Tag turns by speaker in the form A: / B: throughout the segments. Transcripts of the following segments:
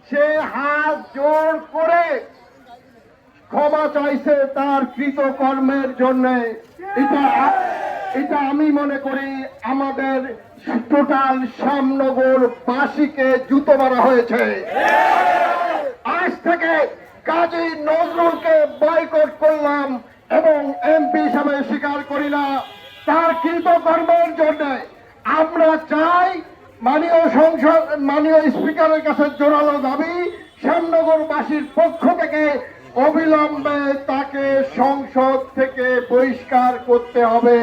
A: সে হাত জোর করে ক্ষমা চাইছে তার কৃতকর্মের জন্য। এটা আমি মনে করি আমাদের টোটাল শ্যামনগর বাসীকে জুতো মারা হয়েছে। আজ থেকে কাজী নজরুলকে বয়কট করলাম এবং এমপি হিসাবে স্বীকার করি না তার কৃতকর্মের জন্য। আমরা চাই মাননীয় স্পিকারের কাছে জোরালো দাবি, শ্যামনগরবাসীর পক্ষ থেকে অবিলম্বে তাকে সংসদ থেকে বহিষ্কার করতে হবে।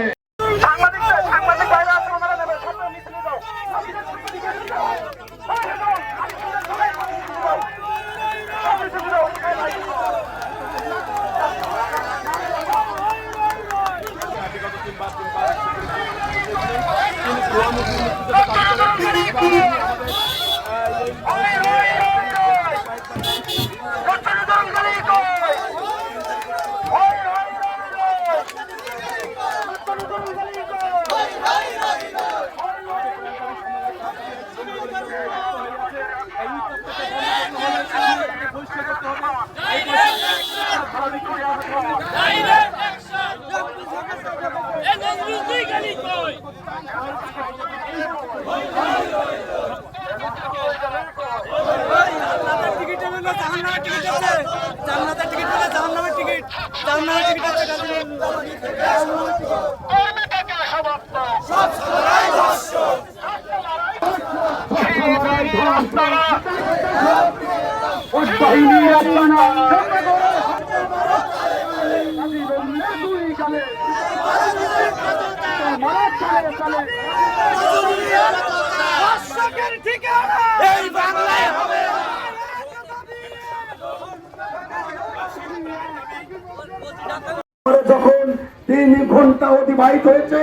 A: যখন 3 ঘন্টা অতিবাহিত হয়েছে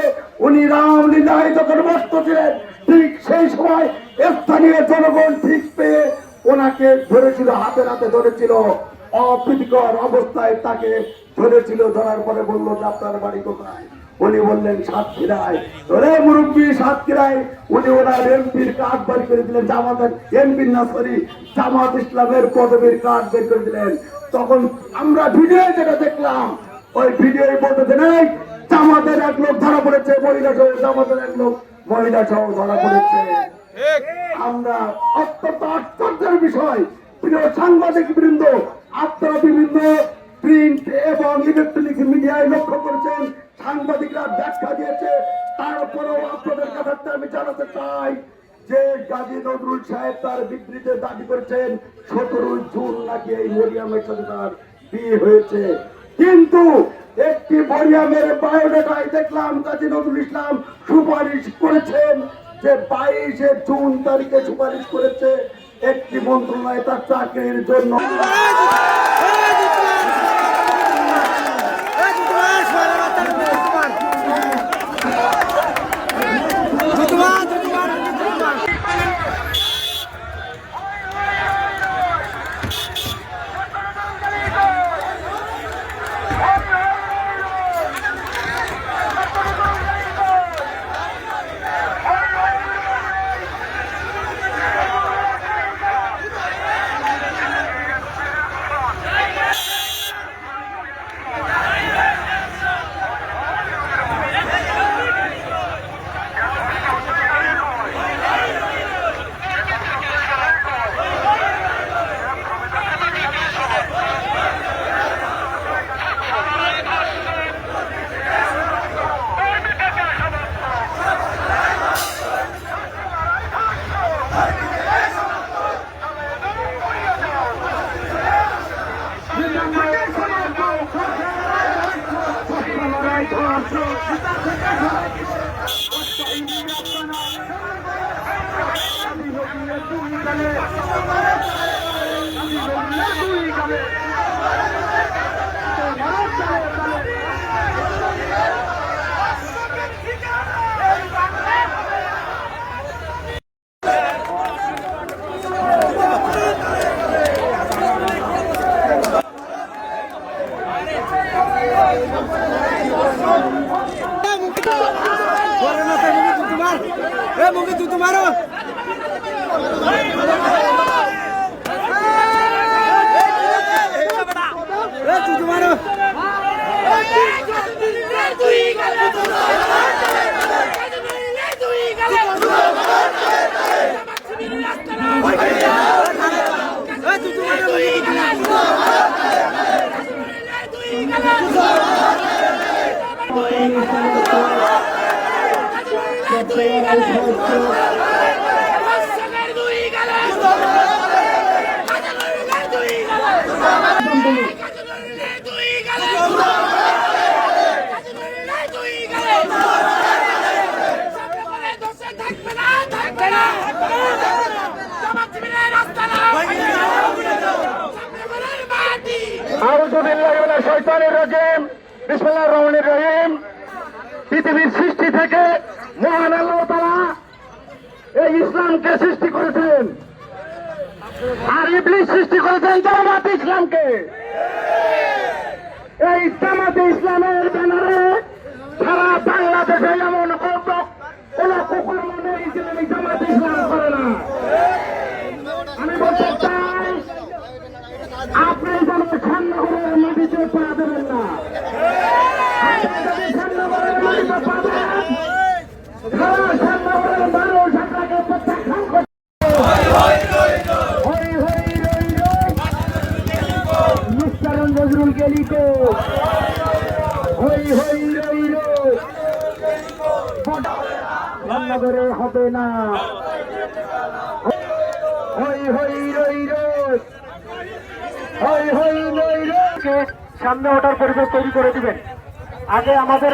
A: উনি রামলীলায় যখন ব্যস্ত ছিলেন, ঠিক সেই সময় স্থানীয় জনগণ ঠিক পেয়ে ওনাকে ধরেছিল, হাতে হাতে ধরেছিল, অপ্রীতিকর অবস্থায় তাকে ধরেছিল। ধরার পরে বললো যে আপনার বাড়ি কোথায়? উনি বললেন সাতক্ষীরায়। ধরে মুরব্বী সাতক্ষীরায়। উনি ওনার এমপির কার্ড বের করে দিলেন, জামাতের এমপির না সরি জামাত ইসলামের পদবীর কার্ড বের করে দিলেন। তখন আমরা ভিডিও যেটা দেখলাম, ওই ভিডিও বলতেছে নাই জামাতের এক লোক ধরা পড়েছে, মহিলা সহ জামাতের এক লোক মহিলা সহ ধরা পড়েছে। আমরা অত্যন্ত আশ্চর্যের বিষয়, প্রিয় সাংবাদিক বৃন্দ, আপনারা বিভিন্ন প্রিন্ট এবং ইলেকট্রনিক মিডিয়ায় লক্ষ্য করেছেন, সাংবাদিকরা ব্যাখ্যা দিয়েছে। তারপরেও আপনাদের কাছে আমি জানাতে চাই যে গাজী নজরুল সাহেব তার বিবৃতিতে দাবি করেছেন 17 জুন নাকি এই মরিয়মের সাথে তার বিয়ে হয়েছে। কিন্তু একটি মরিয়মের বায়োডাটায় দেখলাম গাজী নজরুল ইসলাম সুপারিশ করেছেন যে 22 জুন তারিখে সুপারিশ করেছে একটি মন্ত্রণালয় তার চাকরির জন্য। পৃথিবীর সৃষ্টি থেকে মহান আল্লাহ তাআলা এই ইসলামকে সৃষ্টি করেছেন, আর ইবলিস সৃষ্টি করেছেন জামাতে ইসলামকে। এই জামাতে ইসলামের ব্যানারে সারা বাংলাদেশে এমন কোন কুকুর নেই যে এই জামাতে ইসলাম করে না। আমি বলতে চাই, আপনি যেন শ্যামনগরের মাটিতে পা দেবেন না। শ্যামনগরের মাটিতে পা দেবেন, সারা শ্যামনগরের মানুষ আপনাকে প্রত্যাখ্যান করছে। মুস্তারন নজরুলকে লিখো, হই হই রই রই, শ্যামনগরে হবে না। হই হই রই রই, হই হই রই রই। সামনে ওঠার পরিবেশ তৈরি করে দিবেন। আগে আমাদের